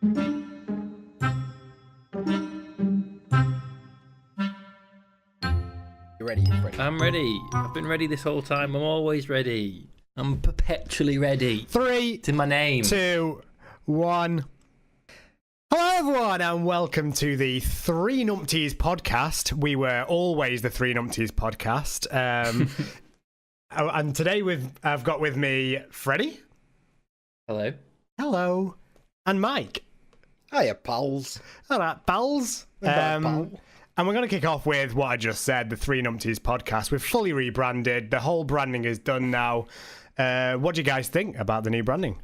You ready? I'm ready. I've been ready this whole time. I'm always ready. I'm perpetually ready. 3, It's in my name. 2, 1. Hello, everyone, and welcome to the Three Numptys podcast. We were always the Three Numptys podcast. And today I've got with me Freddie. Hello. Hello. And Mike. Hiya, pals. All right, pals. And we're going to kick off with what I just said, the Three Numptys podcast. We've fully rebranded. The whole branding is done now. What do you guys think about the new branding?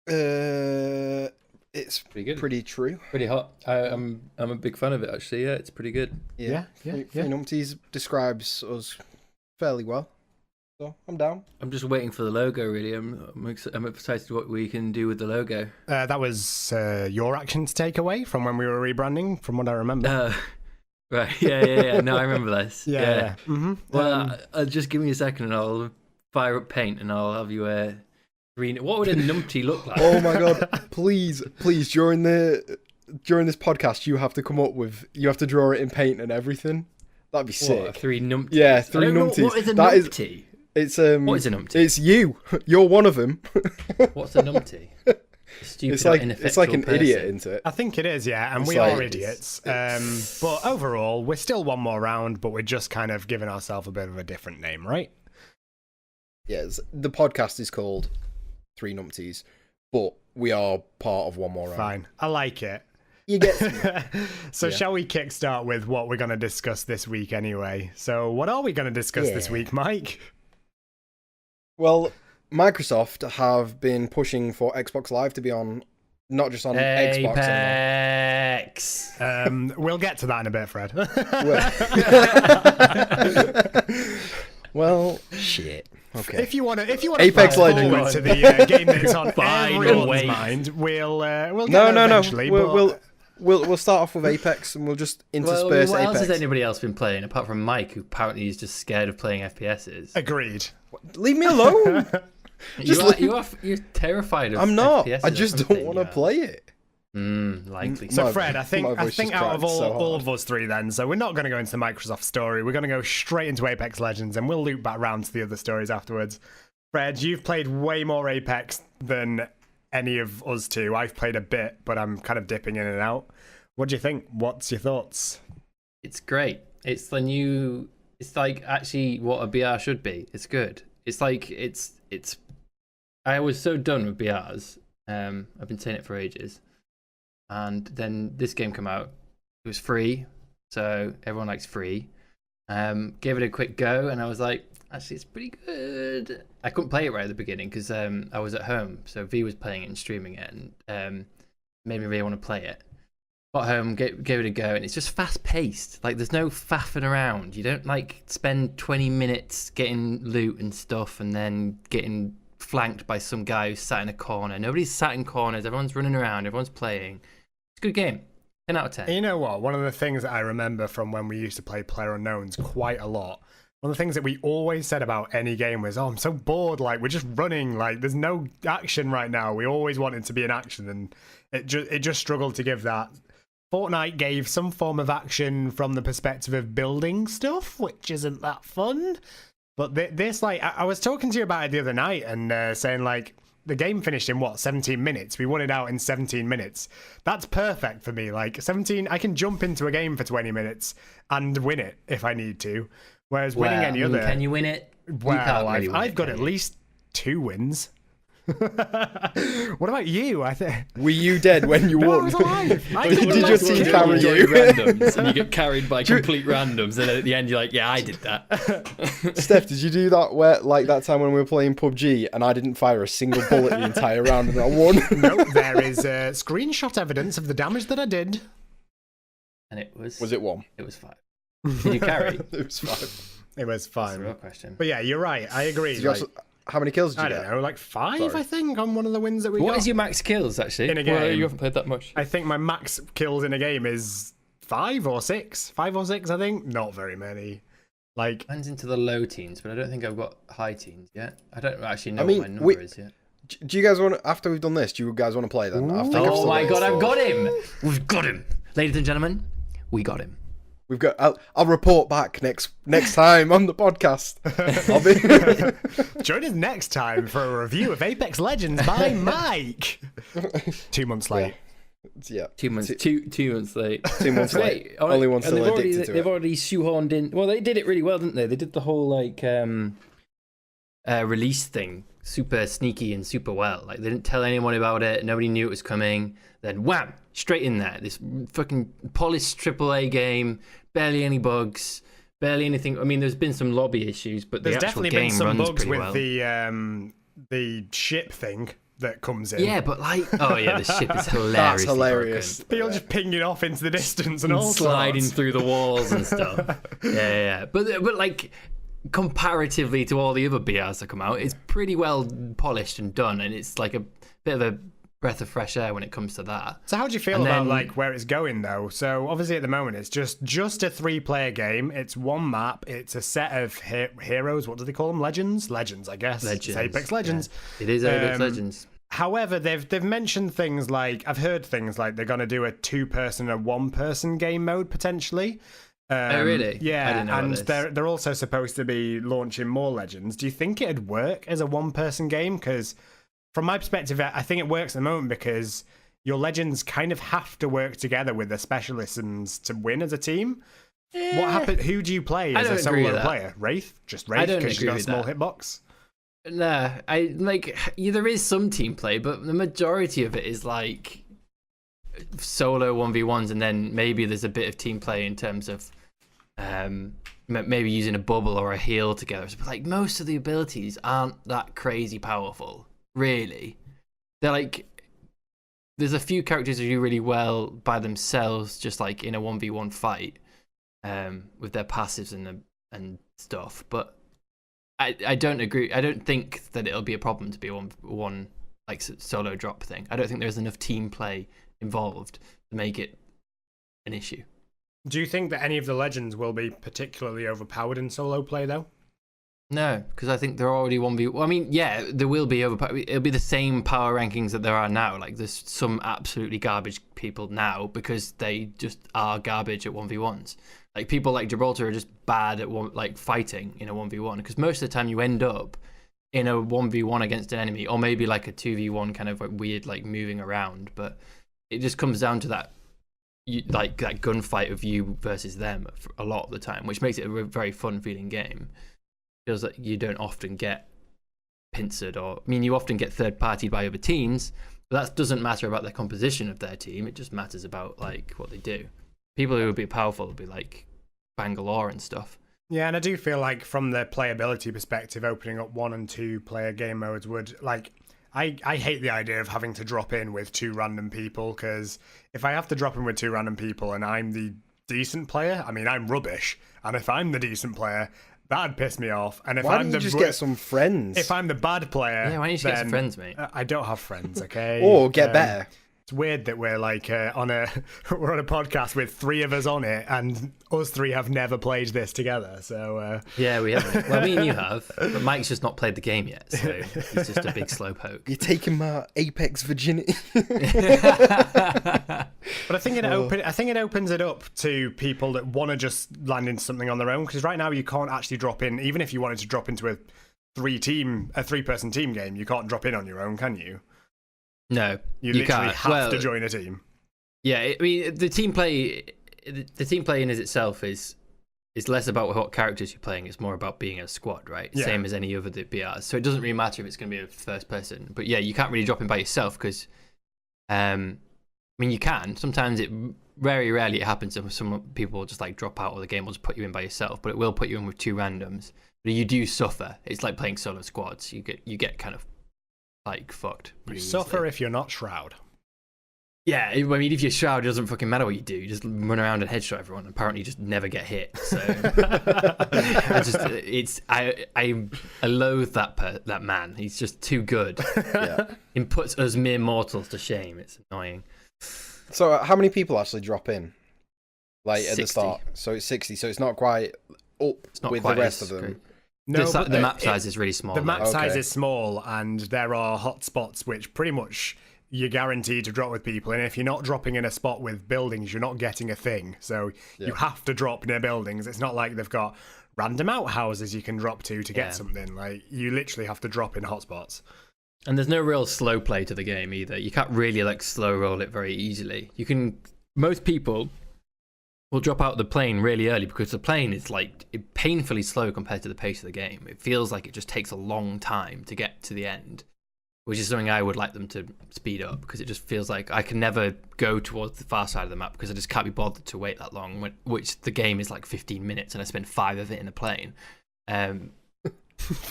It's Pretty good. pretty true. Pretty hot. I'm a big fan of it, actually. Yeah, it's pretty good. Yeah. Three Numptys describes us fairly well. So, I'm down. I'm just waiting for the logo, really. I'm excited what we can do with the logo. That was your action to take away from when we were rebranding, from what I remember. Right. Yeah. No, I remember this. Yeah. Mm-hmm. Well, just give me a second and I'll fire up paint and I'll have you green. What would a numpty look like? Oh my god! Please, during this podcast, you have to come up with. You have to draw it in paint and everything. That'd be sick. What, Three Numptys? Yeah, Three Numptys. What is a numpty? It's What is a numpty? It's you. You're one of them. What's a numpty? Stupid, it's like an idiot, isn't it? I think it is, yeah, and It's we like- are idiots. But overall, we're still one more round, but we're just kind of giving ourselves a bit of a different name, right? Yes. The podcast is called Three Numptys, but we are part of One More Round. Fine. I like it. You get. So Yeah. shall we kickstart with what we're going to discuss this week anyway? So what are we going to discuss this Yeah. week, Mike? Well, Microsoft have been pushing for Xbox Live to be on, not just on Xbox. Apex. We'll get to that in a bit, Fred. Well, shit. Okay. If you want to, Apex fast Legends. forward to the game that's on Fine, everyone's wait. mind, we'll get No. there eventually. but- We'll start off with Apex and we'll just intersperse What else Apex. has anybody else been playing apart from Mike, who apparently is just scared of playing FPSs? Agreed. Leave me alone. You're terrified of I'm not. FPSs I or just don't something, want to yeah. play it. Likely. So My- Fred, I my think voice just out of cracked so all hard. of us three then, so we're not going to go into the Microsoft story. We're going to go straight into Apex Legends and we'll loop back round to the other stories afterwards. Fred, you've played way more Apex than any of us two. I've played a bit, but I'm kind of dipping in and out. What do you think? What's your thoughts? It's great. It's the new. It's like actually what a BR should be. It's good. It's like it's. I was so done with BRs. I've been saying it for ages, and then this game came out. It was free, so everyone likes free. Gave it a quick go, and I was like, actually, it's pretty good. I couldn't play it right at the beginning because I was at home, so V was playing it and streaming it, and made me really want to play it. Got home, gave it a go, and it's just fast paced. Like there's no faffing around. You don't like spend 20 minutes getting loot and stuff, and then getting flanked by some guy who's sat in a corner. Nobody's sat in corners. Everyone's running around. Everyone's playing. It's a good game. 10 out of 10. You know what? One of the things that I remember from when we used to play PlayerUnknowns quite a lot, one of the things that we always said about any game was, oh, I'm so bored, like, we're just running, like, there's no action right now. We always wanted to be in action, and it just struggled to give that. Fortnite gave some form of action from the perspective of building stuff, which isn't that fun. But this, like, I was talking to you about it the other night and saying, like, the game finished in, 17 minutes? We won it out in 17 minutes. That's perfect for me. Like, 17, I can jump into a game for 20 minutes and win it if I need to. Whereas winning any other... Can you win it? Well, really win I've it, got can at you? least 2 wins. What about you? I think. Were you dead when you No, I won? was alive. I Did got your loads team of carry kills. you? randoms, and you get carried by complete randoms, and then at the end you're like, yeah, I did that. Steph, did you do that where, like that time when we were playing PUBG and I didn't fire a single bullet the entire round and I won? No, there is screenshot evidence of the damage that I did. And it was... Was it 1? It was 5. Did you carry? It was 5. It was That's the real fine. question. But yeah, you're right. I agree. Did you Like, also, how many kills did you I get? don't know, like 5, Sorry. I think, on one of the wins that we What got. is your max kills, actually? In a Well, game? you haven't played that much. I think my max kills in a game is 5 or 6. 5 or 6, I think. Not very many. Like, Mine's into the low teens, but I don't think I've got high teens yet. I don't actually know I mean, what my number is yet. Do you guys want to, after we've done this? Do you guys want to play then? Oh my god, I've got him! We've got him, ladies and gentlemen. We got him. We've got. I'll report back next time on the podcast. I'll be. Join us next time for a review of Apex Legends by Mike. 2 months late. Yeah. 2 months. 2 months late. 2 months late. Only one still addicted to it. They've already shoehorned in. Well, they did it really well, didn't they? They did the whole like release thing super sneaky and super well. Like they didn't tell anyone about it. Nobody knew it was coming. Then wham, straight in there. This fucking polished AAA game. Barely any bugs. Barely anything. I mean, there's been some lobby issues, but the there's actual definitely game been some runs bugs pretty with well. the ship thing that comes in. Yeah, but like, oh yeah, the ship is hilarious. That's hilarious. People just pinging off into the distance and all sliding sorts. through the walls and stuff. yeah. But like, comparatively to all the other BRs that come out, it's pretty well polished and done, and it's like a bit of a breath of fresh air when it comes to that. So how do you feel about like where it's going though? So obviously at the moment it's just a 3-player game. It's one map. It's a set of heroes. What do they call them? Legends, I guess. Legends. It's Apex Legends. Yeah. It is Apex Legends. However, they've mentioned things like, I've heard things like they're going to do a 2-person and 1-person game mode potentially. Oh really? Yeah, I didn't know and about this. they're also supposed to be launching more Legends. Do you think it'd work as a 1-person game? Because from my perspective, I think it works at the moment because your Legends kind of have to work together with the specialisms to win as a team. What happened? Who do you play as a solo player? Wraith? Just Wraith because she's got a small hitbox? Nah, there is some team play, but the majority of it is like solo 1v1s, and then maybe there's a bit of team play in terms of maybe using a bubble or a heal together. But like most of the abilities aren't that crazy powerful, really. They're like, there's a few characters who do really well by themselves, just like in a 1v1 fight, with their passives and stuff. But I don't agree. I don't think that it'll be a problem to be a one like solo drop thing. I don't think there's enough team play involved to make it an issue. Do you think that any of the Legends will be particularly overpowered in solo play though? No, because I think they're already 1v1. I mean, yeah, there will be overpowered. It'll be the same power rankings that there are now. Like, there's some absolutely garbage people now because they just are garbage at 1v1s. Like, people like Gibraltar are just bad at fighting in a 1v1 because most of the time you end up in a 1v1 against an enemy, or maybe like a 2v1 kind of like weird like moving around. But it just comes down to that like that gunfight of you versus them a lot of the time, which makes it a very fun feeling game. Feels like you don't often get pincered, or I mean, you often get third partied by other teams, but that doesn't matter about the composition of their team. It just matters about like what they do. People who would be powerful would be like Bangalore and stuff. Yeah, and I do feel like from the playability perspective, opening up 1 and 2 player game modes would like. I hate the idea of having to drop in with 2 random people, because if I have to drop in with 2 random people and I'm the decent player, I mean, I'm rubbish, and if I'm the decent player, that'd piss me off. And if why I'm don't the you just get some friends? If I'm the bad player, yeah, why don't you just get some friends, mate? I don't have friends, okay? Or get better. It's weird that we're like we're on a podcast with 3 of us on it, and us 3 have never played this together. So yeah, we haven't. Well, me and you have, but Mike's just not played the game yet, so he's just a big slowpoke. You're taking my Apex virginity. But I think it opens it up to people that want to just land into something on their own, because right now you can't actually drop in. Even if you wanted to drop into a 3-person team game, you can't drop in on your own, can you? No, you literally can't. have to join a team. Yeah, I mean, the team play in as itself is less about what characters you're playing. It's more about being a squad, right? Yeah. Same as any other BRs. So it doesn't really matter if it's going to be a first person. But yeah, you can't really drop in by yourself because, I mean, you can. Sometimes very rarely it happens. Some people just like drop out, or the game will just put you in by yourself. But it will put you in with 2 randoms. But you do suffer. It's like playing solo squads. You get kind of like fucked. You suffer if you're not Shroud. Yeah, I mean, if you're Shroud, it doesn't fucking matter what you do. You just run around and headshot everyone. Apparently, you just never get hit. So I loathe that man. He's just too good. Yeah, he puts us mere mortals to shame. It's annoying. So how many people actually drop in? Like 60. At the start, so it's 60. So it's not quite up It's not with quite the rest as of them. great. No, but the map size is really small. The map though. size Okay. is small, and there are hotspots which pretty much you're guaranteed to drop with people. And if you're not dropping in a spot with buildings, you're not getting a thing. So you have to drop near buildings. It's not like they've got random outhouses you can drop to get something. Like, you literally have to drop in hotspots. And there's no real slow play to the game either. You can't really like slow roll it very easily. Most people will drop out the plane really early because the plane is like painfully slow compared to the pace of the game. It feels like it just takes a long time to get to the end, which is something I would like them to speed up, because it just feels like I can never go towards the far side of the map because I just can't be bothered to wait that long, which the game is like 15 minutes and I spend 5 of it in a plane.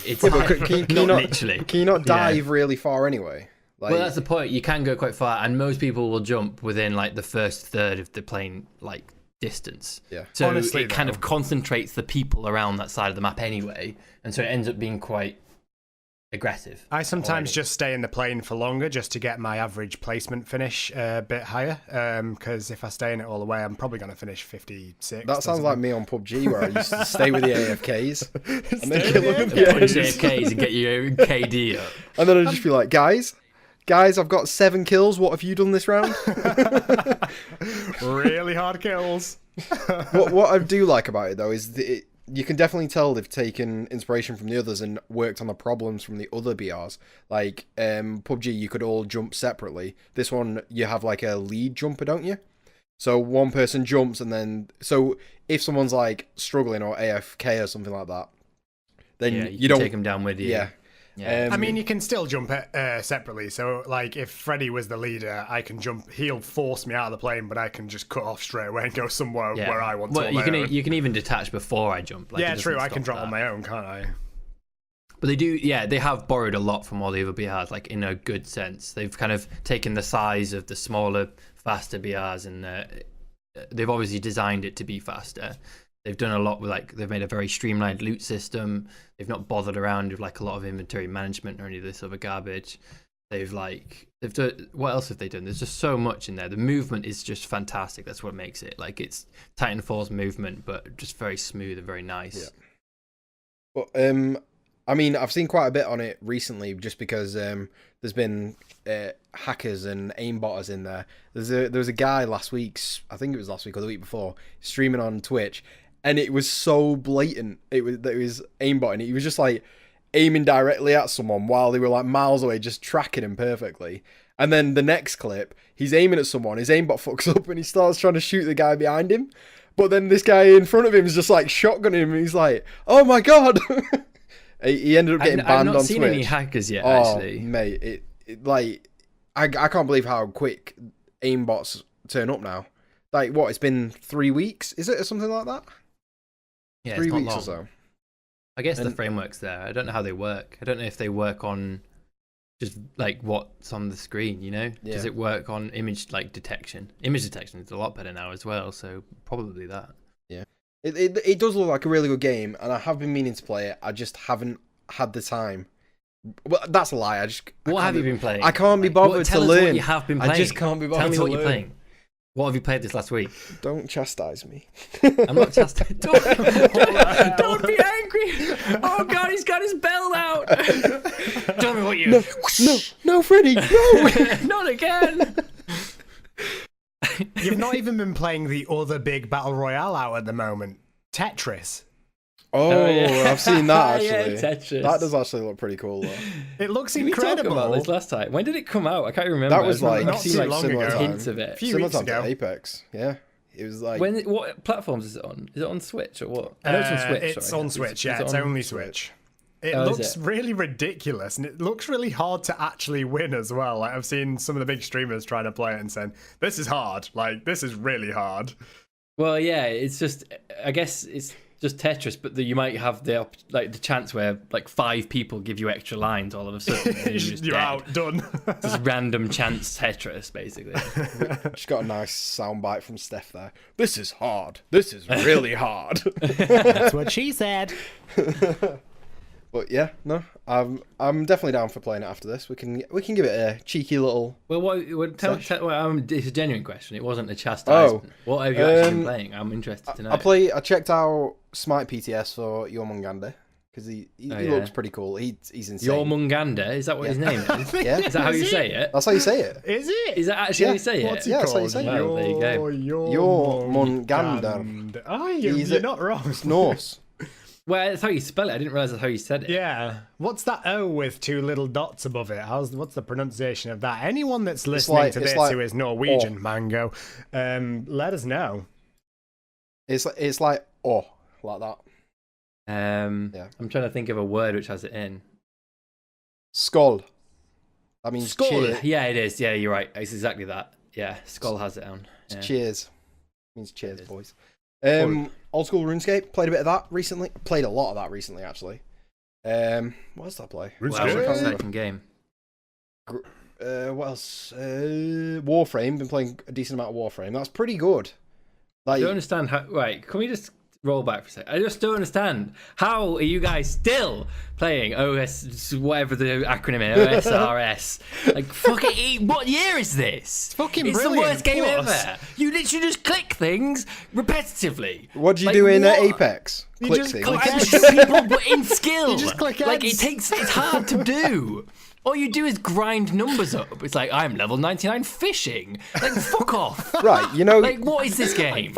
It's Yeah, but can you not literally. Can you not dive really far anyway? Like, Well, that's the point. You can go quite far, and most people will jump within like the first third of the plane like distance. Yeah. So Honestly, it kind though, of concentrates the people around that side of the map anyway, and so it ends up being quite aggressive. I sometimes already. just stay in the plane for longer just to get my average placement finish a bit higher. Because if I stay in it all the way, I'm probably going to finish 56. that sounds like me on PUBG, where I used to stay with the AFKs and then Stay kill with them the at the Punch end. AFKs and get your KD up. And then I'd just be like, guys, I've got 7 kills. What have you done this round? really hard kills. What I do like about it though is you can definitely tell they've taken inspiration from the others and worked on the problems from the other BRs. Like PUBG, you could all jump separately. This one, you have like a lead jumper, don't you? So one person jumps, and then so if someone's like struggling or AFK or something like that, then Yeah, you don't take them down with you. Yeah. Yeah. I mean, you can still jump separately. So, like, if Freddy was the leader, I can jump. He'll force me out of the plane, but I can just cut off straight away and go somewhere where I want to. Well, on my own. you can even detach before I jump. Like, Yeah, it true. doesn't I can stop drop on that. my own, can't I? But they do, yeah, they have borrowed a lot from all the other BRs, like in a good sense. They've kind of taken the size of the smaller, faster BRs, and they've obviously designed it to be faster. They've done a lot with, like, they've made a very streamlined loot system. They've not bothered around with like a lot of inventory management or any of this other garbage. They've done, what else have they done? There's just so much in there. The movement is just fantastic. That's what makes it. Like, it's Titanfall's movement, but just very smooth and very nice. Yeah. But I mean, I've seen quite a bit on it recently, just because there's been hackers and aimbotters in there. There was a guy last week, I think it was last week or the week before, streaming on Twitch, and it was so blatant. It was aimbotting. He was just like aiming directly at someone while they were like miles away, just tracking him perfectly. And then the next clip, he's aiming at someone, his aimbot fucks up, and he starts trying to shoot the guy behind him. But then this guy in front of him is just like shotgunning him, and he's like, "Oh my god!" He ended up getting banned on Twitch. I've not seen any hackers yet, Oh, actually. mate, it like I can't believe how quick aimbots turn up now. Like, what? It's been 3 weeks, is it, or something like that? Yeah, 3 it's not weeks long. or so. I guess the And- framework's there. I don't know how they work. I don't know if they work on just like what's on the screen, you know? Yeah. Does it work on image like detection? Image detection is a lot better now as well, so probably that. It does look like a really good game, and I have been meaning to play it. I just haven't had the time. Well, that's a lie. What have you been playing? I can't be Like, bothered tell to us learn. What you have been playing. I just can't be bothered Tell me to what you're learn. playing. What have you played this last week? Don't chastise me. I'm not chastising. Don't be angry. Oh god, he's got his bell out. Tell me what you. No, Freddy, no. Not again. You've not even been playing the other big battle royale out at the moment, Tetris. Oh, yeah. I've seen that Yeah, actually. Tetris. That does actually look pretty cool though. It looks Did we talk incredible. about this last time? When did it come out? I can't remember. That was like I've not seen too like long similar ago. time. hints of it. Few Similar weeks time to ago. Apex. Yeah, it was like What platforms is it on? Is it on Switch or what? I know it's on Switch. It's sorry. on Switch, yeah. Is it It's on- only Switch. It Oh, is looks it? really ridiculous, and it looks really hard to actually win as well. Like, I've seen some of the big streamers trying to play it and saying, "This is hard. Like, this is really hard." Well, yeah, it's just. I guess it's just Tetris, but you might have the chance where like 5 people give you extra lines all of a sudden. And you're just You're dead. out, done. Just random chance Tetris, basically. just got a nice soundbite from Steph there. This is hard. This is really hard. That's what she said. But yeah, no, I'm definitely down for playing it after this. We can give it a cheeky little. Well, it's a genuine question. It wasn't a chastisement. Oh, What have you actually been playing? I'm interested to know. I checked out Smite PTS for Jormungandr because he Oh, looks yeah. pretty cool. He's insane. Yormungandr, is that what his name is? Yeah. Is that how you say it? That's how you say it. Is it? Is that actually how you say What's it? he Yeah, that's how you called? say it. Well, there you go. Yormungandr. Oh, you're not wrong. It's Norse. Well, that's how you spell it. I didn't realise that's how you said it. Yeah. What's that O with 2 little dots above it? What's the pronunciation of that? Anyone that's listening to this who is Norwegian, Mango, let us know. It's like like that. Yeah. I'm trying to think of a word which has it in. Skull. That means Skull. cheer. Yeah, it is. Yeah, you're right. It's exactly that. Yeah, Skull has it on. Yeah. Cheers. Means cheers, is. boys. Old school RuneScape. Played a bit of that recently. Played a lot of that recently, actually. What else did I play? Wow, RuneScape. what an Can't remember. exciting game. What else? Warframe. Been playing a decent amount of Warframe. That's pretty good. I Like, don't understand how. Right, can we just roll back for a second? I just don't understand. How are you guys still playing OS, whatever the acronym is, OSRS? Like, fucking, what year is this? It's fucking the brilliant. worst game Plus- ever. You literally just click things repetitively. what do you Like, do in what? Apex? You Click just things. click I'm X. sure people, but in skill. You just click Like, X. it's hard to do. All you do is grind numbers up. It's like, I'm level 99 fishing. Like, fuck off. Right, you know, Like, what is this game?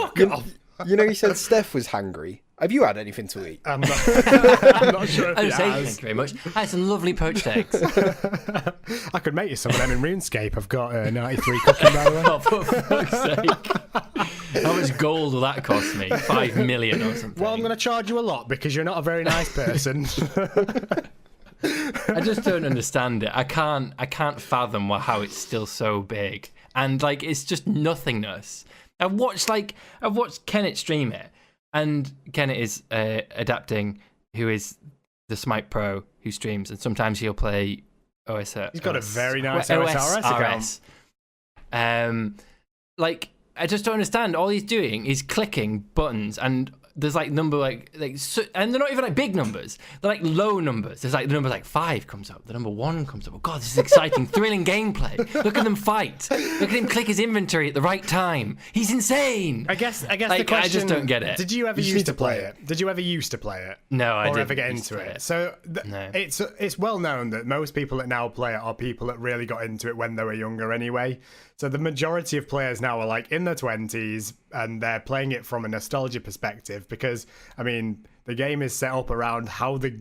you know, you said Steph was hangry. Have you had anything to eat? I'm not sure if Oh, he say has. thank you very much. I had some lovely poached eggs. I could make you some of them in RuneScape. I've got 93 cooking, by the way. Oh, for fuck's sake. How much gold will that cost me? 5 million or something. Well, I'm going to charge you a lot because you're not a very nice person. I just don't understand it. I can't fathom how it's still so big. And like it's just nothingness. I've watched Kenneth stream it, and Kenneth is adapting, who is the Smite Pro who streams, and sometimes he'll play OSR. He's got a very nice OSRS account. Like I just don't understand. All he's doing is clicking buttons, and there's like number and they're not even like big numbers. They're like low numbers. There's like the number like 5 comes up. The number 1 comes up. Oh god, this is exciting, thrilling gameplay. Look at them fight. Look at him click his inventory at the right time. He's insane. I guess Like, the question. I just don't get it. Did you ever You used need to to play play it? Did you ever used to play it? No, I or didn't ever get used to into play it. So No. it's well known that most people that now play it are people that really got into it when they were younger anyway. So the majority of players now are like in their 20s and they're playing it from a nostalgia perspective because, I mean, the game is set up around how the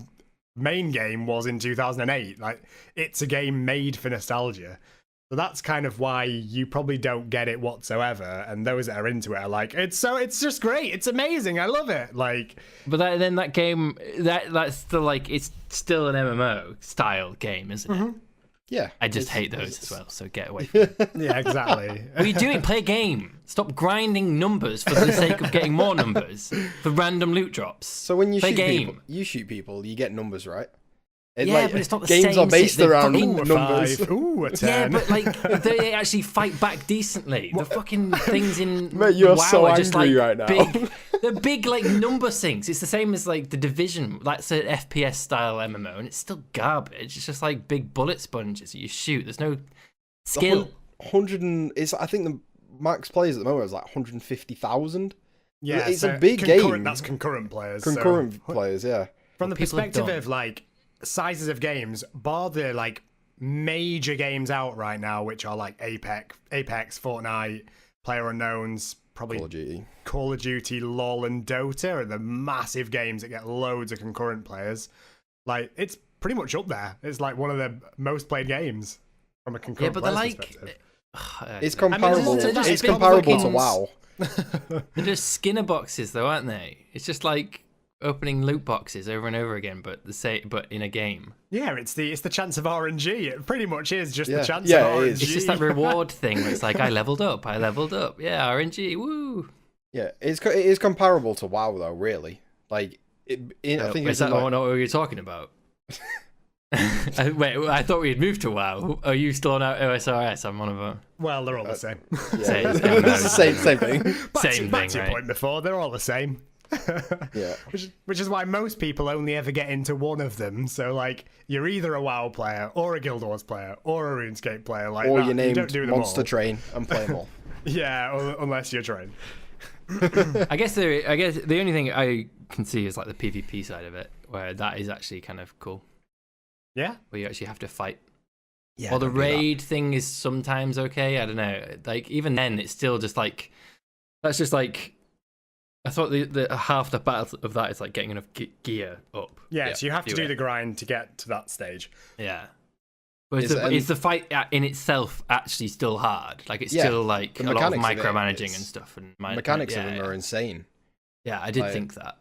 main game was in 2008. Like, it's a game made for nostalgia. So that's kind of why you probably don't get it whatsoever. And those that are into it are like, it's just great. It's amazing. I love it. Like, But then that game that's still like it's still an MMO style game, isn't it? Yeah. I just It's- hate those as well. So get away from it. yeah, exactly. What are you doing? Play a game. Stop grinding numbers for the sake of getting more numbers for random loot drops. So when you Play shoot people, you get numbers, right? It, Yeah, but it's not the games same are based shit. They around fucking- numbers. 5. Ooh, a 10. Yeah, but like they actually fight back decently. The fucking things in Mate, you're WoW so are just like angry right now. big. They're big like number sinks. It's the same as like the Division. That's an FPS style MMO, and it's still garbage. It's just like big bullet sponges that you shoot. There's no skill. 100 and I think the max players at the moment is like 150,000. Yeah, it's so a big concurrent- game. That's concurrent players. Concurrent so, players, yeah. from the people are perspective dumb. of like sizes of games, bar the like major games out right now, which are like Apex, Fortnite, PlayerUnknown's, probably Call of Duty. LoL, and Dota are the massive games that get loads of concurrent players. Like, it's pretty much up there. It's like one of the most played games from a Yeah, concurrent but they're player's like. perspective. It's I mean, comparable. they're just It's big comparable to fucking- WoW. They're just Skinner boxes, though, aren't they? It's just like opening loot boxes over and over again, but but in a game. Yeah, it's the chance of RNG. It pretty much is just Yeah. the chance Yeah, of it RNG. is. It's just that reward thing where it's like I leveled up. Yeah, RNG, woo. Yeah, it is comparable to WoW though, really. Like, I think Is it's that like, not what you're talking about? Wait, I thought we had moved to WoW. Are you still on OSRS? I'm one of them. Well, they're all the same. Same, it's yeah, the same thing. Back to your right? point before, they're all the same. Yeah. Which is why most people only ever get into one of them. So, like, you're either a WoW player, or a Guild Wars player, or a RuneScape player. Like, Or that. you're named don't do them Monster all. Train and play them all. Yeah, unless you're trained. I guess the only thing I can see is like the PvP side of it, where that is actually kind of cool. Yeah. Where you actually have to fight. Yeah. Or the don't do that. raid thing is sometimes okay. I don't know. Like even then, it's still just like that's just like I thought the half the battle of that is like getting enough gear up. Yeah, so you have to do it. the grind to get to that stage. Yeah. But is the fight in itself actually still hard? Like it's still like a lot of micromanaging and stuff. And mechanics of them are insane. Yeah, I did think that.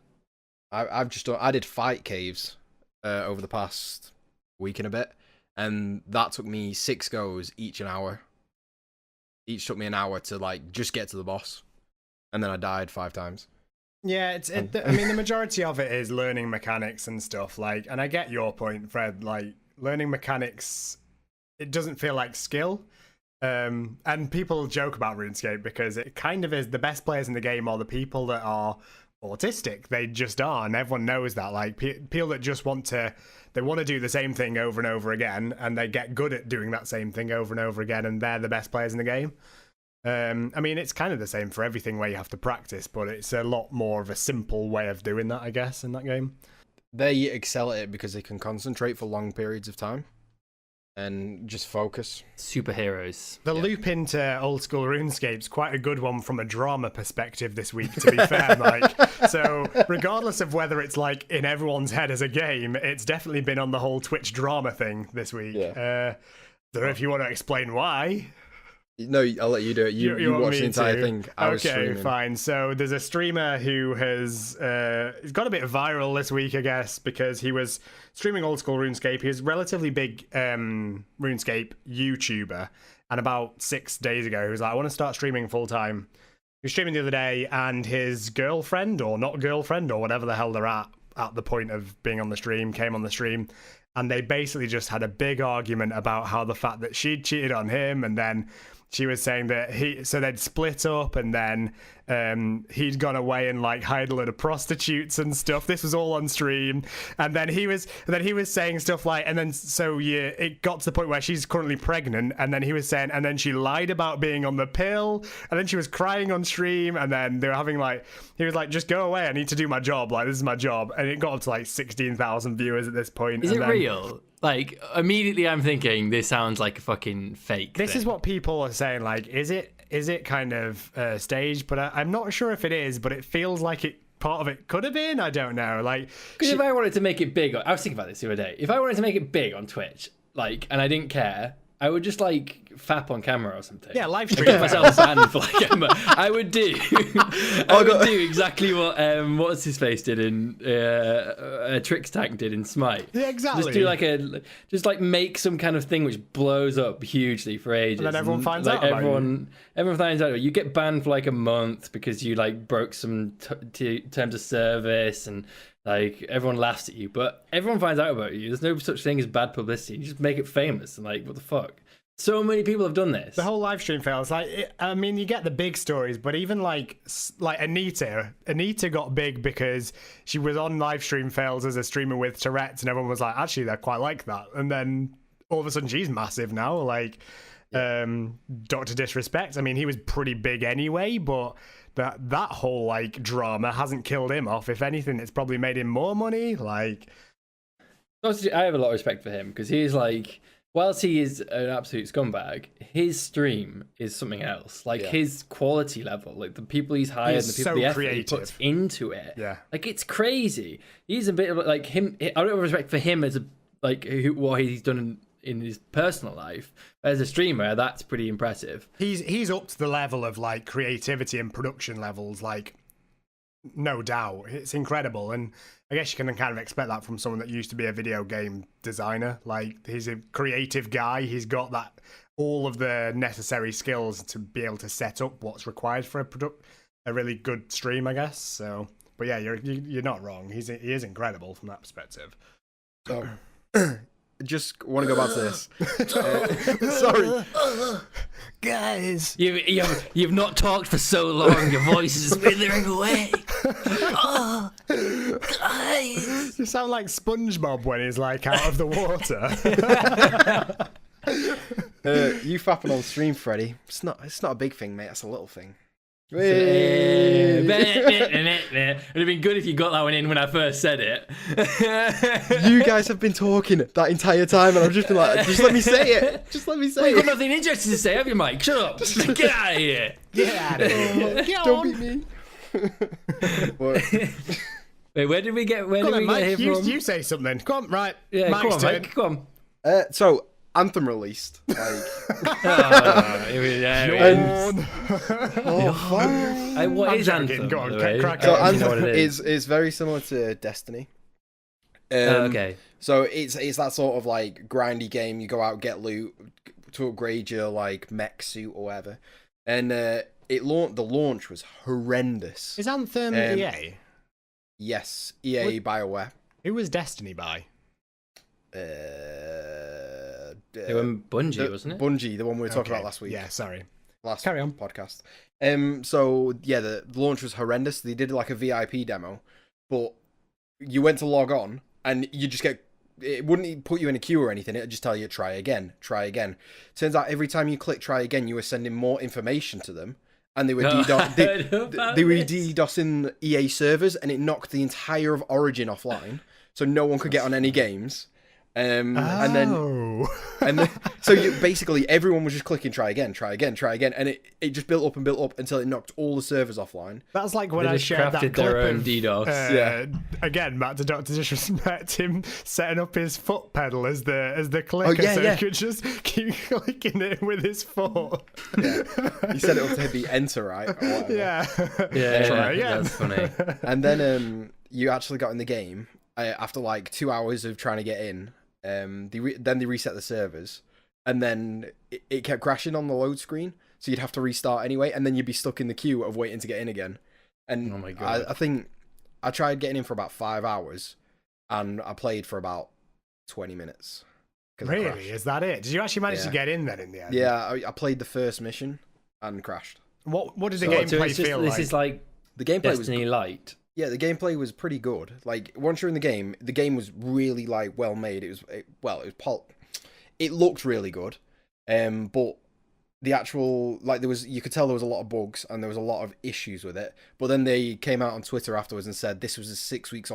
I did fight caves over the past week and a bit, and that took me 6 goes, each an hour. Each took me an hour to like just get to the boss, and then I died 5 times. Yeah, I mean, the majority of it is learning mechanics and stuff. Like, and I get your point, Fred. Like, learning mechanics, it doesn't feel like skill. And people joke about RuneScape because it kind of is. The best players in the game are the people that are autistic. They just are, and everyone knows that. Like, people that just want to do the same thing over and over again, and they get good at doing that same thing over and over again, and they're the best players in the game. I mean, it's kind of the same for everything where you have to practice, but it's a lot more of a simple way of doing that, I guess, in that game. They excel at it because they can concentrate for long periods of time and just focus. Superheroes. The loop into old school RuneScape's quite a good one from a drama perspective this week, to be fair, Mike. So regardless of whether it's like in everyone's head as a game, it's definitely been on the whole Twitch drama thing this week. Yeah. Don't know if you want to explain why. No, I'll let you do it. You watch the entire thing. I was streaming. Fine. So there's a streamer who has he's got a bit viral this week, I guess, because he was streaming old school RuneScape. He was a relatively big RuneScape YouTuber, and about 6 days ago, he was like, "I want to start streaming full time." He was streaming the other day, and his girlfriend, or not girlfriend, or whatever the hell they're at the point of being on the stream, came on the stream. And they basically just had a big argument about how the fact that she'd cheated on him, and then she was saying that they'd split up, and then he'd gone away and like hired a load of prostitutes and stuff. This was all on stream, and then he was saying stuff like, and then it got to the point where she's currently pregnant, and then he was saying, and then she lied about being on the pill, and then she was crying on stream, and then they were having like, he was like, just go away, I need to do my job, like this is my job, and it got up to like 16,000 viewers at this point. Is it real? Like, immediately I'm thinking, this sounds like a fucking fake This thing. is what people are saying, like, is it kind of staged? But I'm not sure if it is, but it feels like part of it could have been. I don't know. Like, because if I wanted to make it big, I was thinking about this the other day. If I wanted to make it big on Twitch, like, and I didn't care, I would just like fap on camera or something. Yeah, live Like, stream. get myself banned for like I would do. I would do exactly what what's his face did in Trix Tank did in Smite. Yeah, exactly. Just do make some kind of thing which blows up hugely for ages. And then everyone finds like, out about everyone finds out. You get banned for like a month because you like broke some terms of service, and like everyone laughs at you, but everyone finds out about you. There's no such thing as bad publicity. You just make it famous, and like, what the fuck? So many people have done this. The whole live stream fails. Like, I mean, you get the big stories, but even like Anita got big because she was on live stream fails as a streamer with Tourette's, and everyone was like, actually, they're quite like that. And then all of a sudden, she's massive now. Like, Dr. Disrespect. I mean, he was pretty big anyway, but that whole like drama hasn't killed him off. If anything, it's probably made him more money. Like, I have a lot of respect for him because he's like, whilst he is an absolute scumbag, his stream is something else. Like his quality level, like the people he's hired, and the people, the effort he puts into it. Yeah, like it's crazy. He's a bit of like him. I don't have respect for him as a what he's done in his personal life. As a streamer, that's pretty impressive. He's up to the level of like creativity and production levels, like no doubt. It's incredible, and I guess you can kind of expect that from someone that used to be a video game designer. Like, he's a creative guy. He's got all of the necessary skills to be able to set up what's required for a really good stream, I guess. So, but yeah, you're not wrong. He is incredible from that perspective. So, just want to go back to this. Sorry, guys. You've not talked for so long. Your voice is withering away. Oh, guys. You sound like SpongeBob when he's like out of the water. You fapping on stream, Freddy. It's not a big thing, mate. It's a little thing. Hey. It'd have been good if you got that one in when I first said it. You guys have been talking that entire time, and I've just been like, just let me say it. Just let me say You've got it. nothing interesting to say, have you, Mike? Shut up. Get out of here. Get out of here. Don't beat me. But, Wait, where did we get? Where Go did on, we Mike, get here from? you say something. Come on, right. Yeah, Mike's come on, turn. Mike. Come on. so Anthem released. Like, oh, fine. What I'm is joking. Anthem? Go on, by the way? crack So on. You know Anthem what it is. is very similar to Destiny. Okay. So it's that sort of like grindy game. You go out, get loot to upgrade your like mech suit or whatever. And the launch was horrendous. Is Anthem EA? Yes, EA BioWare. Who was Destiny by? They were Bungie, wasn't it? Bungie, the one we were talking Okay. about last week. Yeah, sorry. Last Carry on. podcast. So yeah, the launch was horrendous. They did like a VIP demo, but you went to log on and you just it wouldn't put you in a queue or anything. It'd just tell you try again. Turns out every time you click try again, you were sending more information to them, and they were DDoSing EA servers, and it knocked the entire of Origin offline, so no one could get on any games. And then so basically everyone was just clicking try again, and it just built up until it knocked all the servers offline. That's like when They I just shared that crafted clip their own of, DDoS. Yeah. Again, Matt to Dr. Disrespect, him setting up his foot pedal as the clicker, yeah, so yeah. he could just keep clicking it with his foot. Yeah. You set it up to hit the enter, right? Or whatever. Yeah. Yeah, Try again. that's funny. And then you actually got in the game after like 2 hours of trying to get in. Then they reset the servers, and then it kept crashing on the load screen, so you'd have to restart anyway, and then you'd be stuck in the queue of waiting to get in again. And Oh my God. I think I tried getting in for about 5 hours, and I played for about 20 minutes. 'Cause I Really? crashed. Is that it? Did you actually manage to Yeah. get in then in the end? Yeah, I played the first mission and crashed. What did the So- gameplay it's just, feel this like? is like The gameplay was Destiny Light. Yeah, the gameplay was pretty good. Like once you're in the game was really like well made. It looked really good. But the actual you could tell there was a lot of bugs and there was a lot of issues with it. But then they came out on Twitter afterwards and said this was a 6 week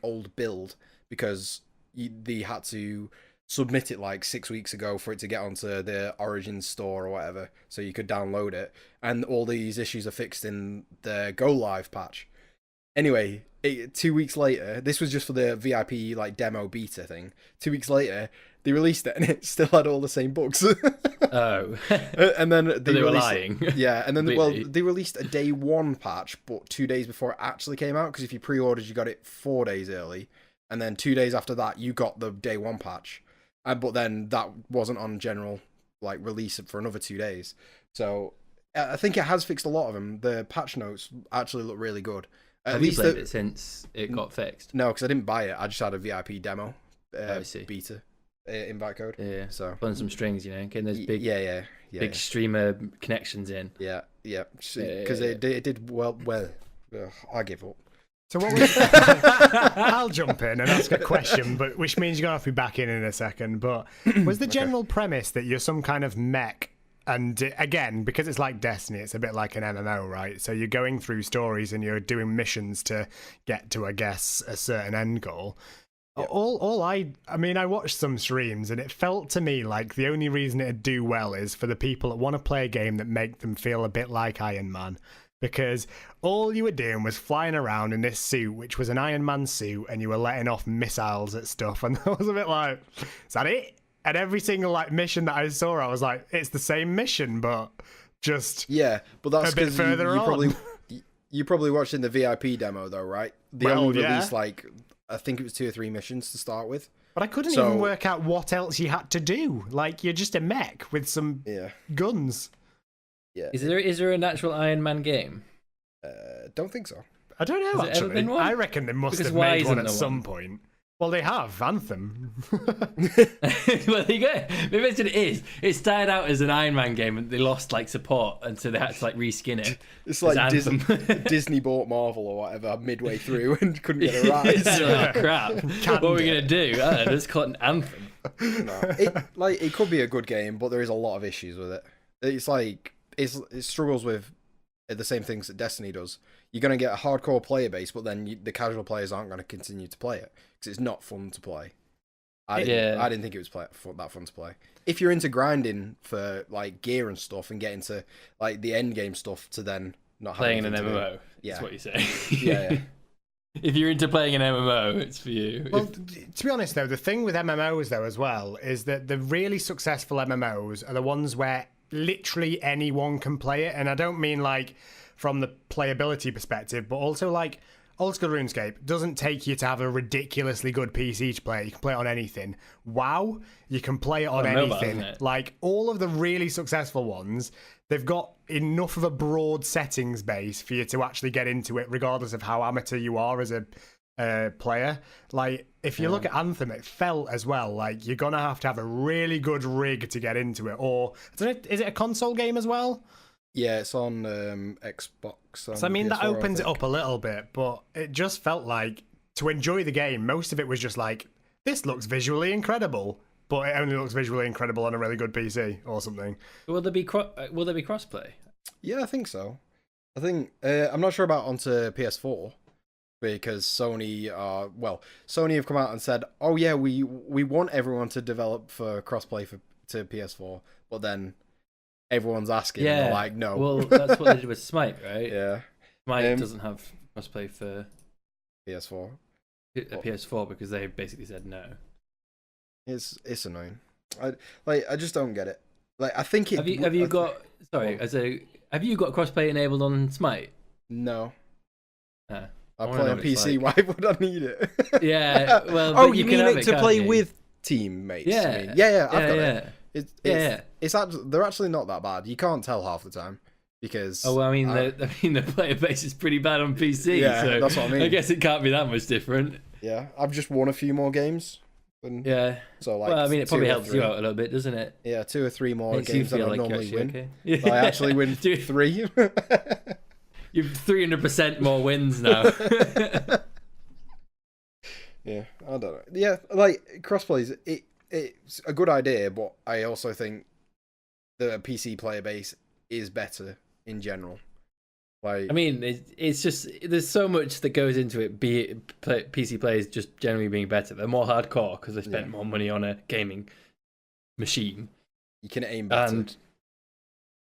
old build because they had to submit it like 6 weeks ago for it to get onto the Origin store or whatever, so you could download it. And all these issues are fixed in the Go Live patch. Anyway, 2 weeks later, this was just for the VIP like demo beta thing. 2 weeks later, they released it and it still had all the same bugs. Oh. And then They were released lying. Yeah, and then Completely. they released a day one patch, but 2 days before it actually came out. Because if you pre-ordered, you got it 4 days early, and then 2 days after that, you got the day one patch. But then that wasn't on general like release for another 2 days. So I think it has fixed a lot of them. The patch notes actually look really good. Have you played it since it got fixed? No, because I didn't buy it. I just had a VIP demo I see. beta invite code. Yeah. So Pulling some strings, getting those big, big streamer connections in. yeah. Because it did well. I give up. So what was... I'll jump in and ask a question, but which means you're going to have to be back in a second. But was the general premise that you're some kind of mech? And again, because it's like Destiny, it's a bit like an MMO, right? So you're going through stories and you're doing missions to get to, I guess, a certain end goal. Yep. I watched some streams and it felt to me like the only reason it'd do well is for the people that want to play a game that make them feel a bit like Iron Man. Because all you were doing was flying around in this suit, which was an Iron Man suit, and you were letting off missiles at stuff. And I was a bit like, is that it? And every single mission that I saw, I was like, it's the same mission, but just but that's a bit because further on. You probably watched in the VIP demo though, right? They only released like I think it was 2 or 3 missions to start with. But I couldn't even work out what else you had to do. Like you're just a mech with some guns. Yeah. Is there an actual Iron Man game? Don't think so. I don't know. Has it ever Actually, been one? I reckon they must Because have why made one isn't at there some one? point. Well, they have Anthem. Well, there you go. Maybe it is. It started out as an Iron Man game, and they lost like support, and so they had to like reskin it. It's like Anthem. Disney bought Marvel or whatever midway through and couldn't get it right. Oh, crap. What are we gonna do? I don't know, just call it an Anthem. No, it could be a good game, but there is a lot of issues with it. It's like it struggles with the same things that Destiny does. You're going to get a hardcore player base, but then the casual players aren't going to continue to play it because it's not fun to play. I didn't think it was that fun to play. If you're into grinding for like gear and stuff and getting to like the end game stuff to then not playing an anything to MMO. do. Yeah, That's what you're saying. yeah. If you're into playing an MMO, it's for you. Well, to be honest though, the thing with MMOs though as well is that the really successful MMOs are the ones where literally anyone can play it, and I don't mean like from the playability perspective, but also like Old School RuneScape doesn't take you to have a ridiculously good PC to play it. You can play it on anything. WoW, you can play it on anything. Mobile, like all of the really successful ones, they've got enough of a broad settings base for you to actually get into it, regardless of how amateur you are as a player. Like if you look at Anthem, it felt as well like you're gonna have to have a really good rig to get into it. Or is it a console game as well? Yeah, it's on Xbox. So I mean, PS4, that opens it I think. up a little bit, but it just felt like to enjoy the game, most of it was just like, this looks visually incredible, but it only looks visually incredible on a really good PC or something. Will there be crossplay? Yeah, I think so. I think I'm not sure about onto PS4 because Sony have come out and said, "Oh yeah, we want everyone to develop for crossplay to PS4," but then everyone's asking, and they're like, "No." Well, that's what they did with Smite, right? Yeah, Smite doesn't have crossplay for PS4. PS4 because they basically said no. It's annoying. I just don't get it. Like I think it. Have you got crossplay enabled on Smite? No. Ah. I wanna play know on what it's PC. like. Why would I need it? Yeah. Well, oh, but you can mean have it to can't play you? with teammates? Yeah. You mean? Yeah. I've got yeah. it. Yeah. They're actually not that bad. You can't tell half the time because. Oh, well, I mean, the player base is pretty bad on PC. Yeah, so that's what I mean. I guess it can't be that much different. Yeah, I've just won a few more games. Yeah. So like. Well, I mean, it probably 2 or helps 3. you out a little bit, doesn't it? Yeah, 2 or 3 more Makes you games than feel I like normally you're win. okay. So I actually win 3. You've 300% more wins now. Yeah, I don't know. Yeah, like crossplays, it's a good idea, but I also think the PC player base is better in general. Like, I mean, it's just there's so much that goes into it. Be it PC players just generally being better. They're more hardcore because they spent more money on a gaming machine. you can aim better.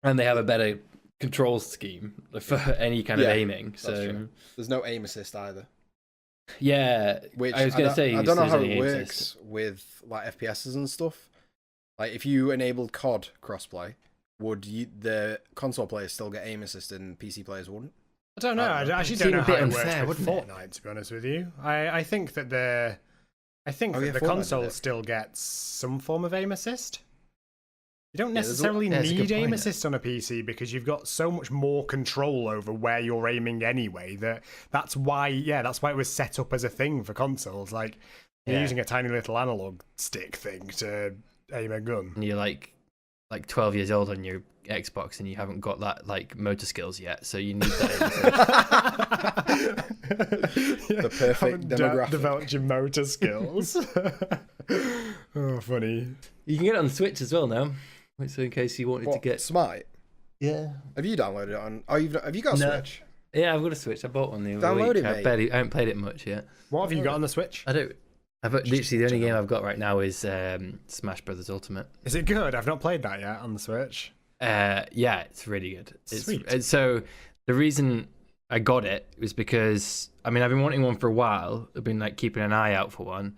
And they have a better control scheme for any kind of aiming. So true. There's no aim assist either. Yeah, Which I was going to say, I don't know there's how any it aim works assist. with like FPSs and stuff. Like if you enabled COD crossplay, would the console players still get aim assist and PC players wouldn't? I don't know. I actually Seem don't know a how bit it works unfair, with wouldn't it? Fortnite, to be honest with you. I think that the Fortnite console did it. still gets some form of aim assist. You don't Yeah, there's a- necessarily That's a good need aim point. assist on a PC because you've got so much more control over where you're aiming anyway. That's why it was set up as a thing for consoles. Like you're using a tiny little analog stick thing to aim a gun. And you're like 12 years old on your Xbox and you haven't got that like motor skills yet, so you need that. The perfect demographic. Developed your motor skills. Oh, funny. You can get it on Switch as well now. So in case you wanted to get Smite? Yeah. Have you downloaded it on? Oh, have you got a No. Switch? Yeah, I've got a Switch. I bought one the other Download week. it, mate. I haven't played it much yet. What have you got on the Switch? I've literally the only game I've got right now is Smash Brothers Ultimate. Is it good? I've not played that yet on the Switch. Yeah, it's really good. Sweet. So the reason I got it was because I've been wanting one for a while. I've been like keeping an eye out for one.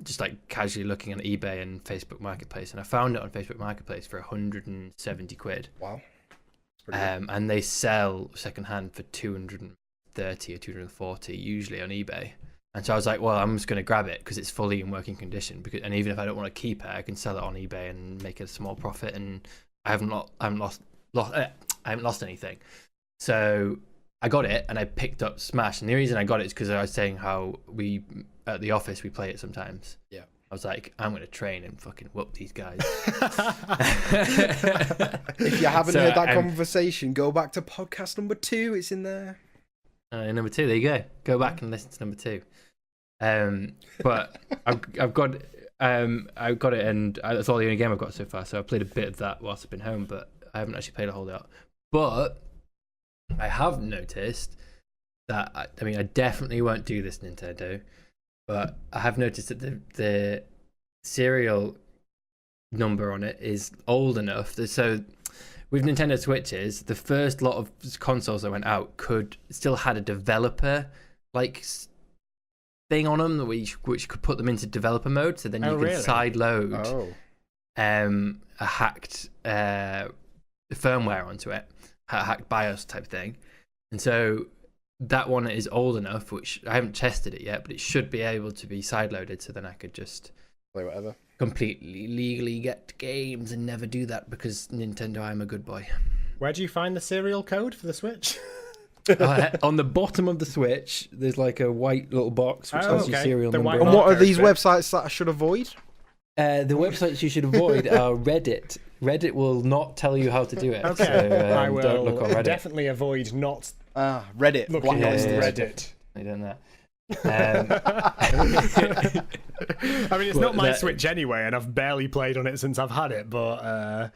Just like casually looking on eBay and Facebook Marketplace, and I found it on Facebook Marketplace for 170 quid. Wow. That's pretty good. And they sell secondhand for 230 or 240 usually on eBay. And so I was like, well, I'm just going to grab it because it's fully in working condition. And even if I don't want to keep it, I can sell it on eBay and make a small profit. And I haven't lost anything. So I got it and I picked up Smash. And the reason I got it is because I was saying how we at the office we play it sometimes. Yeah. I was like, I'm going to train and fucking whoop these guys. If you haven't So, heard that conversation, go back to podcast number 2. It's in there. Number 2, there you go. Go back and listen to number 2. But I've got it, and that's all the only game I've got so far. So I played a bit of that whilst I've been home, but I haven't actually played a whole lot. But I have noticed that I mean I definitely won't do this, Nintendo, but I have noticed that the serial number on it is old enough that with Nintendo Switches, the first lot of consoles that went out still had a developer thing on them which could put them into developer mode, so then you could side load a hacked firmware onto it, hacked BIOS type thing. And so that one is old enough, which I haven't tested it yet, but it should be able to be sideloaded, so then I could just play whatever. Completely legally get games and never do that because Nintendo, I'm a good boy. Where do you find the serial code for the Switch? On the bottom of the Switch, there's like a white little box which has your serial number. And what are these websites that I should avoid? The websites you should avoid are Reddit. Reddit will not tell you how to do it. Okay, so, I will don't look on Reddit. definitely avoid not Reddit. looking on Blacklisted. Reddit. I done that. I mean, it's not my Switch anyway, and I've barely played on it since I've had it, but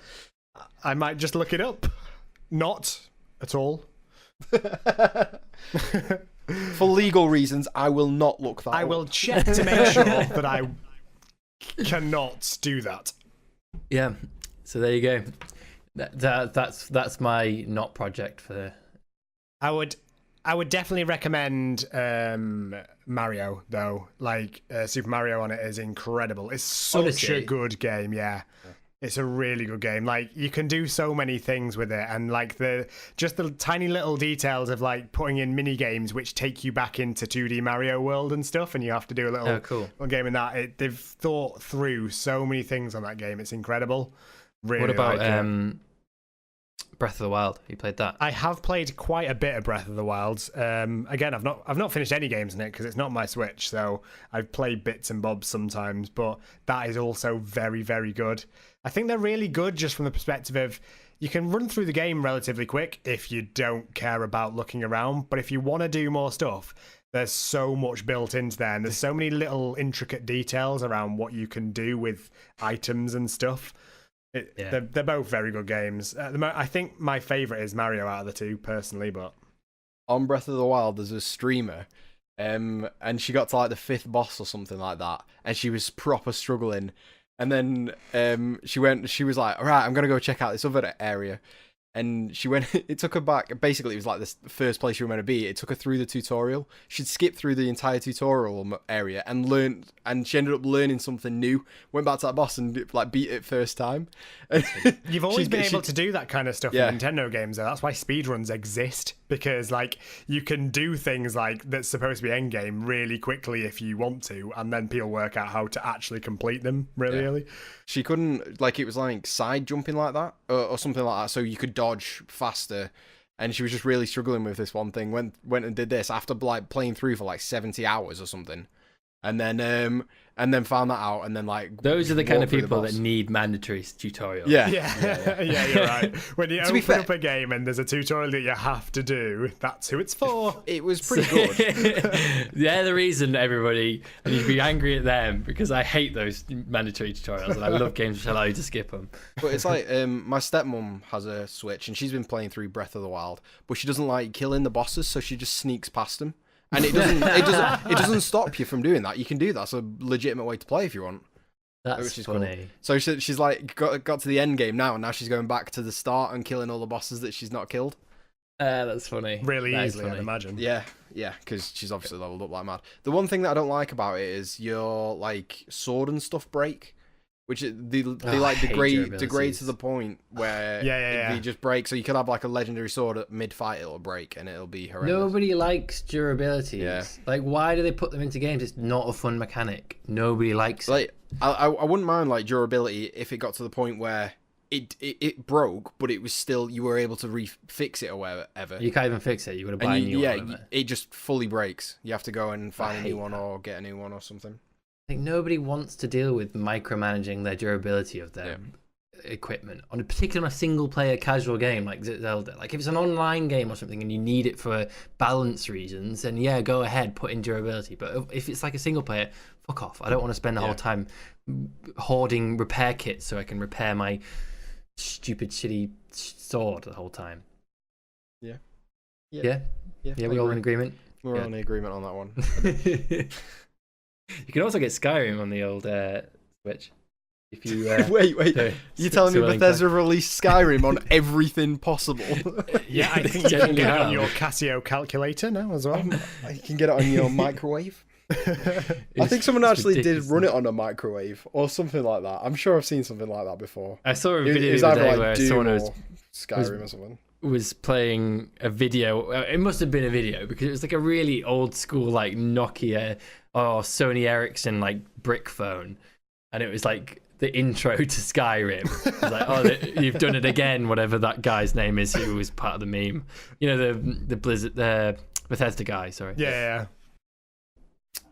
I might just look it up. Not at all. For legal reasons, I will not look that up. I will check to make sure that I cannot do that. Yeah, so there you go. That's my not project for. I would definitely recommend Mario though. Like Super Mario on it is incredible. It's such a good game. Yeah. It's a really good game. Like you can do so many things with it, and like the tiny little details of like putting in mini games which take you back into 2D Mario World and stuff, and you have to do a little game in that. They've thought through so many things on that game. It's incredible. Really. What about Breath of the Wild? You played that? I have played quite a bit of Breath of the Wild. Again, I've not finished any games in it because it's not my Switch, so I've played bits and bobs sometimes. But that is also very, very good. I think they're really good just from the perspective of you can run through the game relatively quick if you don't care about looking around. But if you want to do more stuff, there's so much built into there, and there's so many little intricate details around what you can do with items and stuff. They're both very good games. I think my favourite is Mario out of the two, personally. But on Breath of the Wild, there's a streamer, and she got to like the 5th boss or something like that, and she was proper struggling. And then she was like, all right, I'm going to go check out this other area. And she went, it took her back, basically it was like the first place she was meant to be. It took her through the tutorial. She'd skipped through the entire tutorial area and she ended up learning something new. Went back to that boss and like beat it first time. You've always been able to do that kind of stuff in Nintendo games though. That's why speedruns exist, because like you can do things like that's supposed to be endgame really quickly if you want to, and then people work out how to actually complete them really early. She couldn't, like, it was like side jumping like that or something like that, so you could dodge faster, and she was just really struggling with this one thing. Went and did this after like playing through for like 70 hours or something, and then found that out, and then like those are the kind of people that need mandatory tutorials. Yeah, you're right. When you open up a game and there's a tutorial that you have to do, that's who it's for. It was pretty good. They're the reason, everybody, and you should be angry at them, because I hate those mandatory tutorials, and I love games which allow you to skip them. But it's like my stepmom has a Switch, and she's been playing through Breath of the Wild, but she doesn't like killing the bosses, so she just sneaks past them. And it doesn't stop you from doing that. You can do that. It's a legitimate way to play if you want. That's funny. Cool. So she's like got to the end game now, and now she's going back to the start and killing all the bosses that she's not killed. That's funny. Really easily, I'd imagine. Yeah, because she's obviously leveled up like mad. The one thing that I don't like about it is your like sword and stuff break. Which they like degrade to the point where they just break. So you could have like a legendary sword at mid-fight, it'll break, and it'll be horrendous. Nobody likes durability. Yeah. Like, why do they put them into games? It's not a fun mechanic. Nobody likes it. I wouldn't mind like durability if it got to the point where it broke, but it was still, you were able to refix it or whatever. You can't even fix it. You got to buy a new one. Yeah, it just fully breaks. You have to go and find a new one or get a new one or something. Like, nobody wants to deal with micromanaging their durability of their equipment, particularly on a single-player casual game like Zelda. Like, if it's an online game or something and you need it for balance reasons, then go ahead, put in durability. But if it's like a single-player, fuck off. I don't want to spend the whole time hoarding repair kits so I can repair my stupid, shitty sword the whole time. Yeah. Yeah, we're all in agreement. We're all in agreement on that one. You can also get Skyrim on the old Switch. If you wait. You're telling me Bethesda released Skyrim on everything possible? Yeah, I think you can get it on your Casio calculator now as well. You can get it on your microwave. I think someone actually did run it on a microwave or something like that. I'm sure I've seen something like that before. I saw a video It was the other either day like where Doom someone or Skyrim or something. was playing a video. It must have been a video because it was like a really old school like Nokia or Sony Ericsson like brick phone, and it was like the intro to Skyrim. It was like, oh, you've done it again, whatever that guy's name is who was part of the meme. You know, the Blizzard, the Bethesda guy. Sorry. Yeah.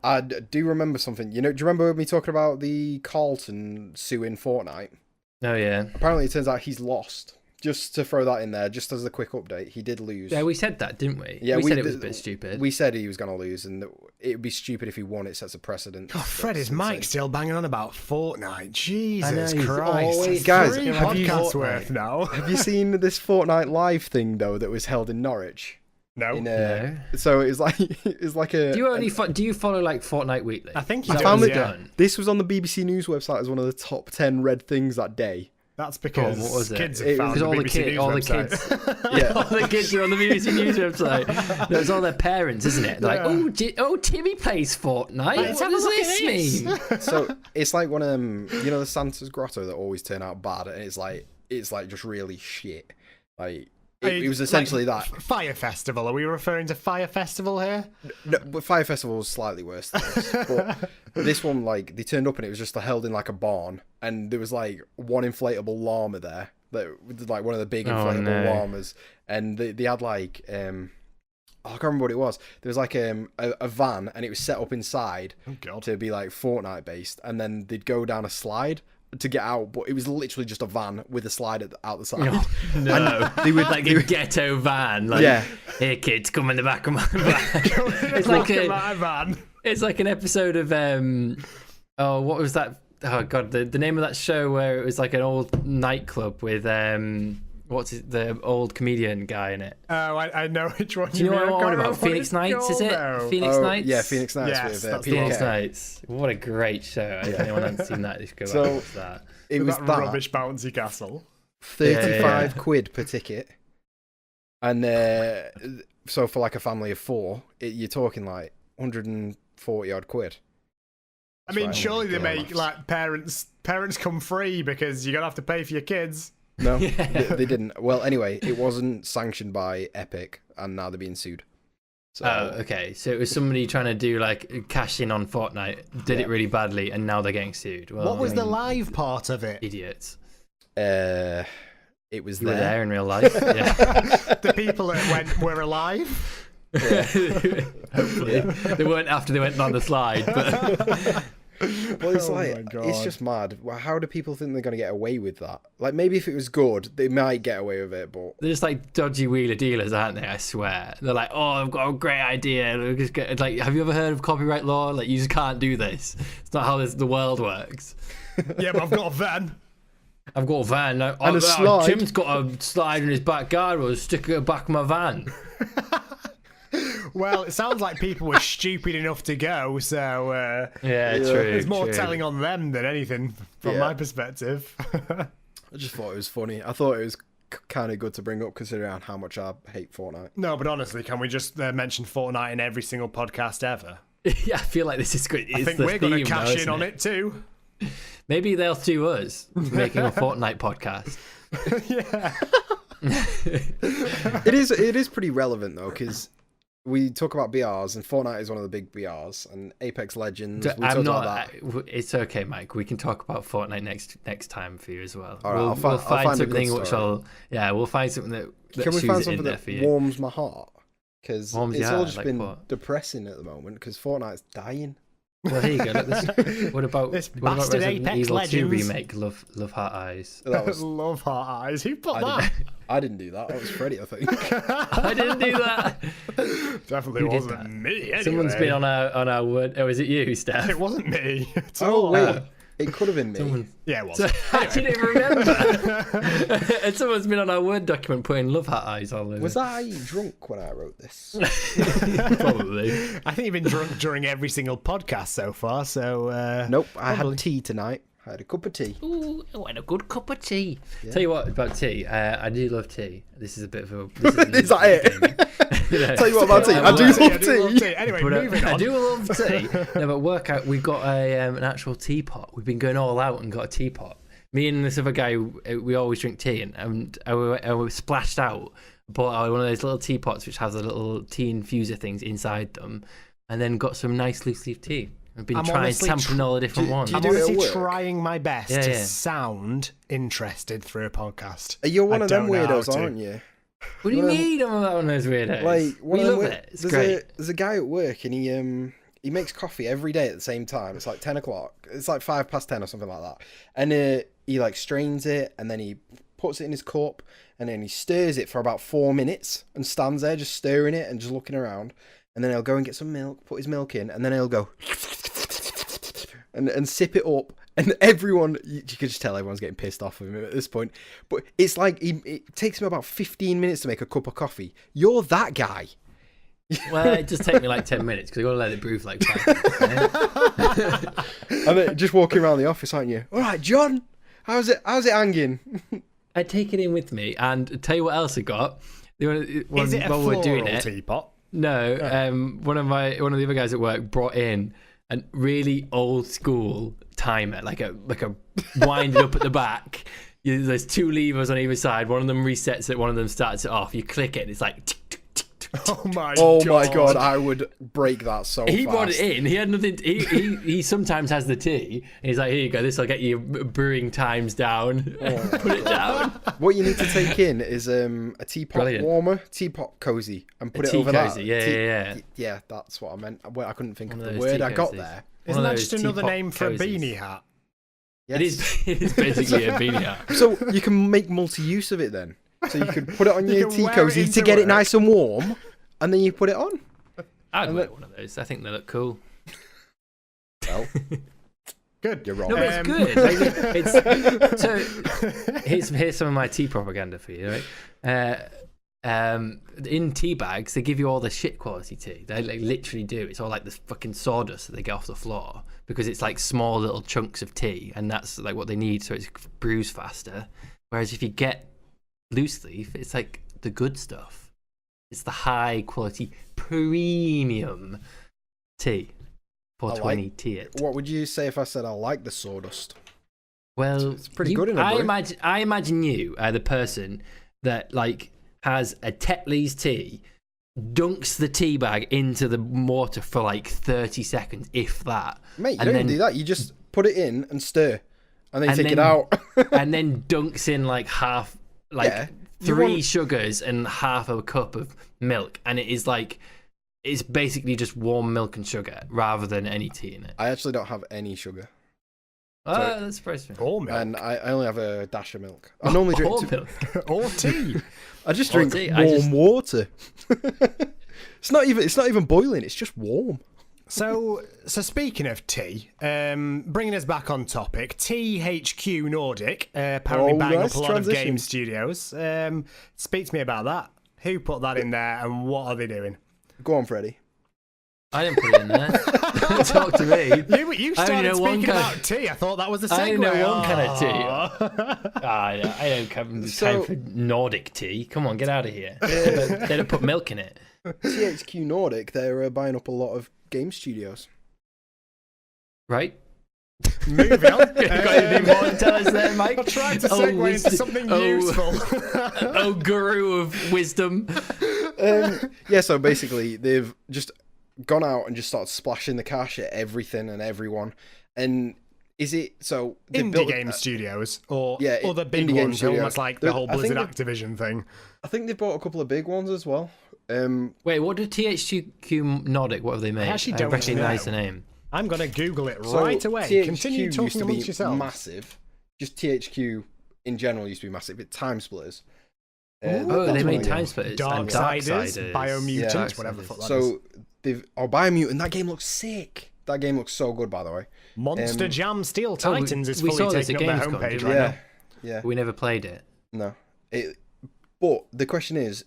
I do remember something. Do you remember me talking about the Carlton suing Fortnite? Oh yeah. Apparently, it turns out he's lost. Just to throw that in there, just as a quick update, he did lose. Yeah, we said that, didn't we? Yeah, we said it was a bit stupid. We said he was going to lose, and it would be stupid if he won. It sets a precedent. God, Fred, is Mike still banging on about Fortnite? Jesus know, Christ. Guys, Three have you- podcasts worth now. Have you seen this Fortnite live thing though that was held in Norwich? No. No. So it's like a. Do you follow like Fortnite Weekly? I think I he found does, it. yeah. This was on the BBC News website as one of the top 10 read things that day. That's because what was it? kids It have was found Because the all the BBC kids, News all the website. kids, Yeah. all the kids are on the BBC News website. No, it's all their parents, isn't it? They're like, Timmy plays Fortnite. Let's What have a does look at this this." mean? So it's like one of them, the Santa's Grotto that always turn out bad, and it's like just really shit. Like it was essentially like, that. Fire Festival. Are we referring to Fire Festival here? No, but Fire Festival was slightly worse than this. But this one, like, they turned up and it was just held in like a barn, and there was like one inflatable llama there, like one of the big inflatable llamas, and they had like I can't remember what it was. There was like a van, and it was set up inside to be like Fortnite based, and then they'd go down a slide to get out, but it was literally just a van with a slide out the side. No, And they would like a ghetto van. Like, Yeah. Here, kids, come in the back of my van. It's like my van. It's like an episode of what was that? Oh god, the name of that show where it was like an old nightclub with the old comedian guy in it. Oh, I know which one. Do you know what I'm on about? What Phoenix it's Nights, is it? called now. Phoenix Nights? Yeah, Phoenix Nights Yes, with that's Peter Phoenix Kay. Nights. What a great show. If anyone hasn't seen that, just go back and watch that. It was that that rubbish bouncy castle. 35 quid per ticket, and so for like a family of four, you're talking like 140 odd quid. I mean, That's right, surely they I'm make maths. like parents come free because you're gonna have to pay for your kids. No, they didn't. Well, anyway, it wasn't sanctioned by Epic, and now they're being sued. So, Oh, okay. So it was somebody trying to do like cash in on Fortnite, did it really badly, and now they're getting sued. Well, What was I the mean, live part of it? idiots? it was You were there. there in real life. Yeah. The people that went were alive. Hopefully. They weren't after they went down the slide, but Well, it's Oh my like God. it's just mad. Well, how do people think they're going to get away with that? Like maybe if it was good, they might get away with it, but they're just like dodgy wheeler dealers, aren't they? I swear. They're like, oh, I've got a great idea. We'll just get, like, have you ever heard of copyright law? Like, you just can't do this. It's not how the world works. Yeah, but I've got a van. I've got a van. And a slide. Jim's got a slide in his back garden. I'll stick it at the back of my van. Well, it sounds like people were stupid enough to go, so Yeah, true. there's more true. telling on them than anything from Yeah. my perspective. I just thought it was funny. I thought it was kind of good to bring up considering how much I hate Fortnite. No, but honestly, can we just mention Fortnite in every single podcast ever? Yeah, I feel like this is good. I think we're going to cash in on it too. Maybe they'll sue us making a Fortnite podcast. Yeah. It is pretty relevant though, because we talk about BRs, and Fortnite is one of the big BRs, and Apex Legends. We I'm talked not. about that. It's okay, Mike. We can talk about Fortnite next time for you as well. All right, we'll, I'll find a good something which story. we'll find something that Can we shoes find it in something there that for you. warms my heart? Because Warms it's your all heart, just like been what? depressing at the moment. Because Fortnite's dying. Well, here you go. Look, what about This what about bastard Resident Apex Evil 2 Legends. remake? Love Heart Eyes. That was Love Heart Eyes. Who put I that? I didn't do that. That was Freddie, I think. I didn't do that. Definitely Who did wasn't that? me. Anyway. Someone's been on our word. Oh, is it you, Steph? It wasn't me. At Oh all. wait, It could have been me. Someone... Yeah, it was. So, I didn't even remember. And someone's been on our Word document putting love hat eyes all over. Was I drunk when I wrote this? Probably. I think you've been drunk during every single podcast so far, so... Nope, I had tea tonight. I had a cup of tea. Ooh, I had a good cup of tea. Yeah. Tell you what about tea. I do love tea. This is a bit of a... Is that it? You know, Tell you what about tea. I do love tea. Anyway, but, moving on. I do love tea. No, but workout, we've got an actual teapot. We've been going all out and got a teapot. Me and this other guy, we always drink tea, and I was splashed out. Bought one of those little teapots which has the little tea infuser things inside them, and then got some nice loose leaf tea. I've been sampling all the different ones. do I'm you do it at honestly work? trying my best to Yeah. sound interested through a podcast. You're one I of them don't know how weirdos, to. aren't you? What do you Well, mean I'm one of those weirdos? Like we love it. It's great. There's a guy at work, and he makes coffee every day at the same time. It's like 10 o'clock. It's like 10:05 or something like that. And he like strains it, and then he puts it in his cup, and then he stirs it for about 4 minutes and stands there just stirring it and just looking around. And then he'll go and get some milk, put his milk in, and then he'll go and sip it up. And everyone, you could just tell everyone's getting pissed off with him at this point. But it's like it takes him about 15 minutes to make a cup of coffee. You're that guy. Well, it just take me like 10 minutes because I've got to let it brew for like 5 minutes. And then just walking around the office, aren't you? All right, John, how's it hanging? I take it in with me, and tell you what else I got. Is it a while we're doing floral it, teapot? no. One of the other guys at work brought in a really old school timer, like a winded up at the back. There's 2 levers on either side. One of them resets it. One of them starts it off. You click it, and it's like. Tick, tick, tick, tick, tick. Oh my God, I would break that so He fast. brought it in. He had nothing. He sometimes has the tea, and he's like, "Here you go. This will get your brewing times down. Put it down." What you need to take in is a teapot Brilliant. warmer, teapot cozy, and put A it tea over cozy, that. yeah. Yeah, that's what I meant. I couldn't think One of of the those word I got tea there. Isn't One of that those just another teapot name for a cozies. beanie hat? Yes. It is basically a beanie hat. So you can make multi-use of it then. So you could put it on You your can tea wear it cozy to into get it work. nice and warm, and then you put it on. I'd wear one of those. I think they look cool. Well, Good. you're wrong. No, but it's good. Like, it's, so here's some of my tea propaganda for you, right? In tea bags, they give you all the shit quality tea. They like, literally do. It's all like this fucking sawdust that they get off the floor because it's like small little chunks of tea, and that's like what they need so it brews faster. Whereas if you get loose leaf, it's like the good stuff. It's the high quality premium tea. 420 tea it. What would you say if I said I like the sawdust? Well, It's pretty good in a brew. I imagine you are the person that like has a Tetley's tea, dunks the tea bag into the water for like 30 seconds, if that. Mate, you and don't then, even do that. You just put it in and stir, and then And take it then- out. and then dunks in like half, like Yeah, you 3 want- sugars and half a cup of milk, and it is like it's basically just warm milk and sugar rather than any tea in it. I actually don't have any sugar, Oh, that's surprising. Or milk. and I only have a dash of milk. I normally drink. Or milk. Or tea. I just Or drink tea, warm water. It's not even boiling. It's just warm. So speaking of tea, bringing us back on topic, THQ Nordic apparently Oh, banging nice up a lot of transition. game studios. Speak to me about that. Who put that in there, and what are they doing? Go on, Freddie. I didn't put it in there. Don't talk to me. You I only started know one speaking kind about tea. I thought that was a segue. I only know one kind of tea. tea. I don't come the So- time for Nordic tea. Come on, get out of here. They don't put milk in it. THQ Nordic, they're buying up a lot of game studios. Right? Moving on. Got anything more to tell us there, Mike? I'm trying to Oh, segue into wisdom- something oh. useful. Oh, guru of wisdom. Yeah, so basically they've just gone out and just started splashing the cash at everything and everyone. And is it so? they Indie built- game studios, or Yeah, other big indie game ones, studios. almost like There- the whole I think Blizzard they've- Activision thing. I think they've bought a couple of big ones as well. Wait, what did THQ Nordic, what have they made? actually don't recognise know. the name. I'm going to Google it So right away. THQ Continue used talking to be amongst yourselves. massive. Just THQ in general used to be massive. It's Time Splitters. Ooh. Oh, they that's made what it Time was. Splitters. Dark and Siders, Darksiders. Biomutant, Yeah. whatever the fuck that is. So they've Biomutant. That game looks sick. That game looks so good, by the way. Monster Jam Steel Titans is we fully saw this taking at up their Gamescom, homepage didn't right Yeah, now. yeah. We never played it. No. But the question is,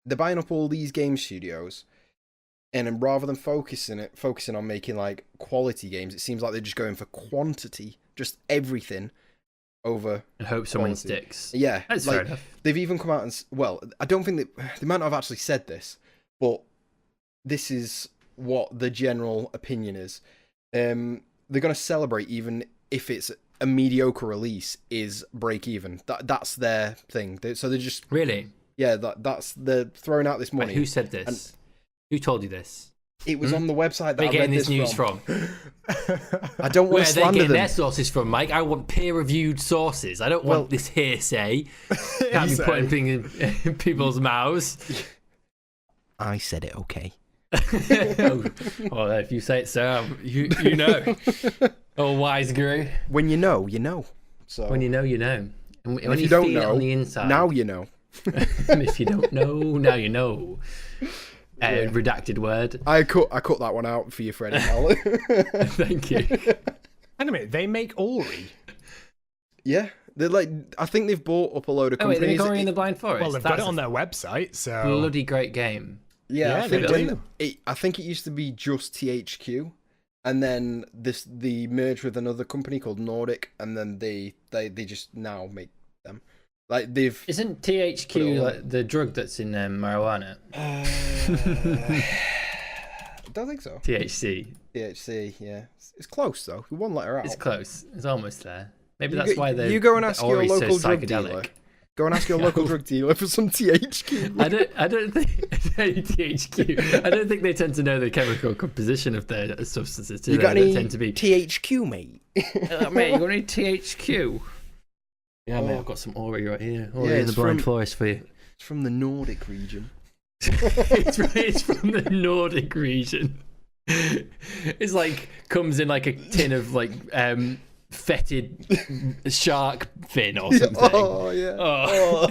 they're buying up all these game studios, and then rather than focusing on making like quality games, it seems like they're just going for quantity, just everything over. And hope someone quality. sticks. Yeah, That's like, fair enough. they've even come out and well, I don't think they might not have actually said this, but this is what the general opinion is. They're going to celebrate even if it's a mediocre release is break even. That's their thing. So they're just Really? yeah. They're throwing out this money. Wait, who said this? Who told you this? It was on the website that Where are I you read getting this news from. from? I don't Where want are to they slander getting them. their sources from, Mike? I want peer-reviewed sources. I don't want this hearsay. Can't be putting things in people's mouths. I said it. Okay. Well, if you say it, so you know. Oh, wise guru. When you know, you know. So When you know, you know. And when if you you don't feel it know, on the inside. now you know. And if you don't know, now you know. Redacted word. I cut that one out for you, Freddie. Thank you. Wait a minute, they make Ori. Yeah, they're like. I think they've bought up a load of Oh, wait, companies. they're going in the Blind Forest. Well, they've got it on their website, so bloody great game. Yeah, Yeah, I think they do. I think it used to be just THQ, and then they merged with another company called Nordic, and then they just now make them. Like they've. Isn't Put it THQ all like the drug that's in marijuana? I don't think so. THC. THC, yeah, it's close though. One letter out. It's close. It's almost there. Maybe You that's go- why they. you go and ask your Ori's so local drug psychedelic. dealer. Go and ask your local drug dealer for some THQ. I don't think THQ. I don't think they tend to know the chemical composition of their substances. Do You they? got They any tend to be. THQ, mate? Mate, you got any THQ? Yeah, mate, Oh. I've got some Ori right here. Ori Yeah, in the it's blind from- forest for you. It's from the Nordic region. It's from the Nordic region. It's like comes in like a tin of like fetid shark fin or something. Oh yeah. Oh.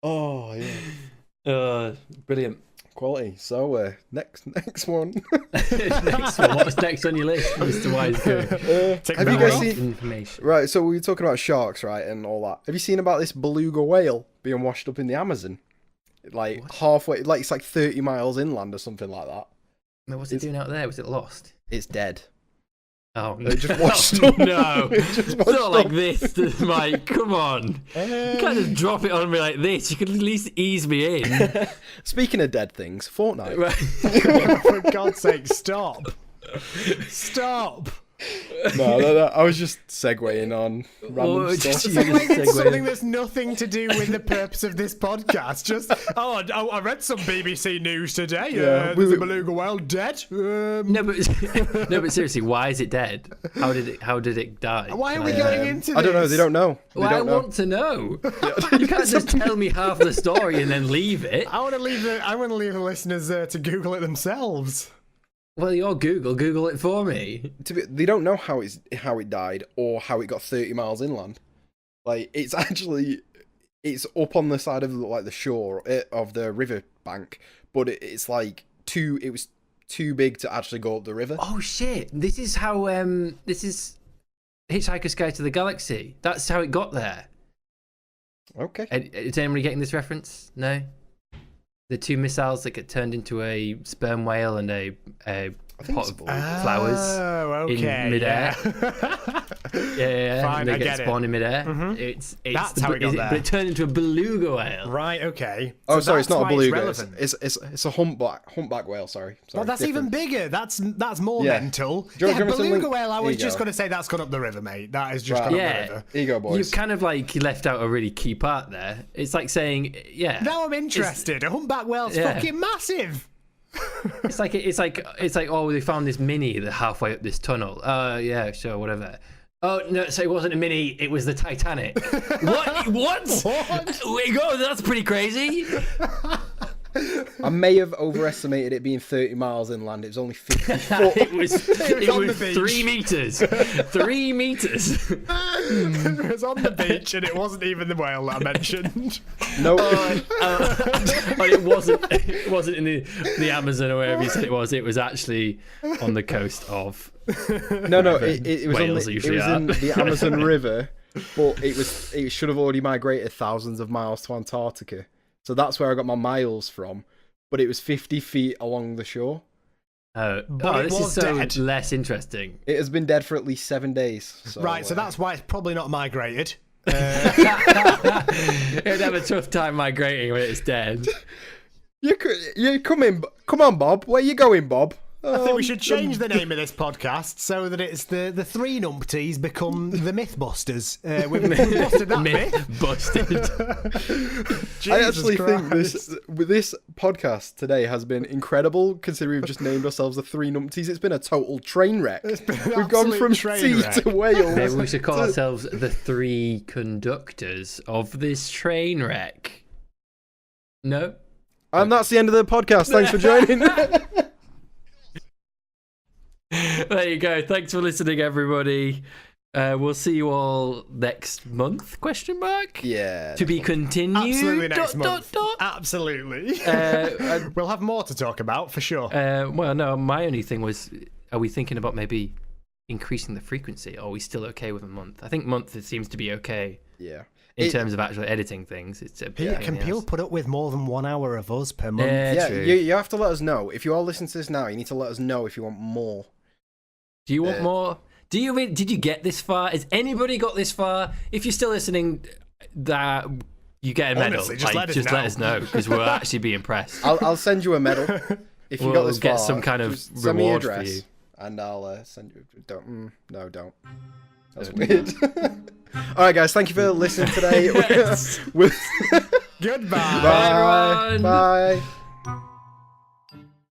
Oh yeah. Brilliant. Quality. So next one. Next one. What's next on your list, Mr. Wise Guru? Take Have you that guys off. seen? Information. Right. So we were talking about sharks, right, and all that. Have you seen about this beluga whale being washed up in the Amazon? Like What? halfway, like it's like 30 miles inland or something like that. Wait, what's it doing out there? Was it lost? It's dead. Oh, It just washed up. No. It just It's washed not like up. this, Mike. Come on. You can't just drop it on me like this. You could at least ease me in. Speaking of dead things, Fortnite. Right. For God's sake, stop. Stop. No. I was just segueing on random Oh, stuff. just- Something that's nothing to do with the purpose of this podcast. Just, I read some BBC news today. Yeah, There's a beluga whale dead. No, but seriously, why is it dead? How did it die? Why are we going into this? I don't know. They don't know. They Well, I don't know. want to know. You can't just tell me half the story and then leave it. I want to leave the listeners to Google it themselves. Well, you're Google it for me. They don't know how it died or how it got 30 miles inland. Like it's up on the side of like the shore of the river bank, but it's like it was too big to actually go up the river. Oh shit! This is how this is Hitchhiker's Guide to the Galaxy. That's how it got there. Okay. Is anybody getting this reference? No. The two missiles that get turned into a sperm whale and a think pot it's of blue. flowers. Oh, okay. in midair. Yeah. Yeah, Fine, and they I get get it. spawned in midair. Mhm. It's That's how it got there. But it turned into a beluga whale. Right, okay. Oh, So sorry, it's that's not a why beluga. relevant. It's a humpback whale. Sorry. Well, that's different. even bigger. That's more Yeah. mental. Do you want to give me some beluga link? whale. I Here was you just go. going to say that's gone up the river, mate. That is just Right. gone Yeah. up the river. Here you go, boys. You've kind of like left out a really key part there. It's like saying, yeah. Now I'm interested. A humpback whale's Yeah. fucking massive. It's like oh, they found this mini halfway up this tunnel. Yeah, sure, whatever. Oh no, so it wasn't a mini, it was the Titanic. What? What? Wait, go, that's pretty crazy. I may have overestimated it being 30 miles inland. It was only 50 foot. It was on the beach. 3 meters. 3 meters. It was on the beach, and it wasn't even the whale that I mentioned. No. But it wasn't in the Amazon or wherever you said it was. It was actually on the coast of. No. It was Wales it usually was are. in the Amazon River, but it should have already migrated thousands of miles to Antarctica. So that's where I got my miles from. But it was 50 feet along the shore. But it this is was so dead. less interesting. It has been dead for at least 7 days. So, Right, so that's why it's probably not migrated. It'd have a tough time migrating when it's dead. You come on, Bob. Where you going, Bob? I think we should change the name of this podcast so that it's the Three Numptys become the Mythbusters. We've busted that myth. I actually think this podcast today has been incredible, considering we've just named ourselves the Three Numptys. It's been a total train wreck. We've gone from sea to Wales. Maybe we should call ourselves the Three Conductors of this train wreck. No? And that's the end of the podcast. Thanks for joining. There you go. Thanks for listening, everybody. We'll see you all next month? Question mark. Yeah. To be continued. Absolutely next month. Absolutely. We'll have more to talk about for sure. Well, no. My only thing was, are we thinking about maybe increasing the frequency? Or are we still okay with a month? I think month it seems to be okay. Yeah. In terms of actually editing things, it's a bit. Can people put up with more than 1 hour of us per month? Yeah. True. You have to let us know. If you are listening to this now, you need to let us know if you want more. Do you want more? Did you get this far? Has anybody got this far? If you're still listening, that you get a medal. Honestly, just let us know because we'll actually be impressed. I'll send you a medal if you We'll got this get far. some kind of Just send me your reward for address, you. and I'll send you. Don't. Don't. That's weird. All right, guys. Thank you for listening today. Goodbye. Bye. everyone. Bye.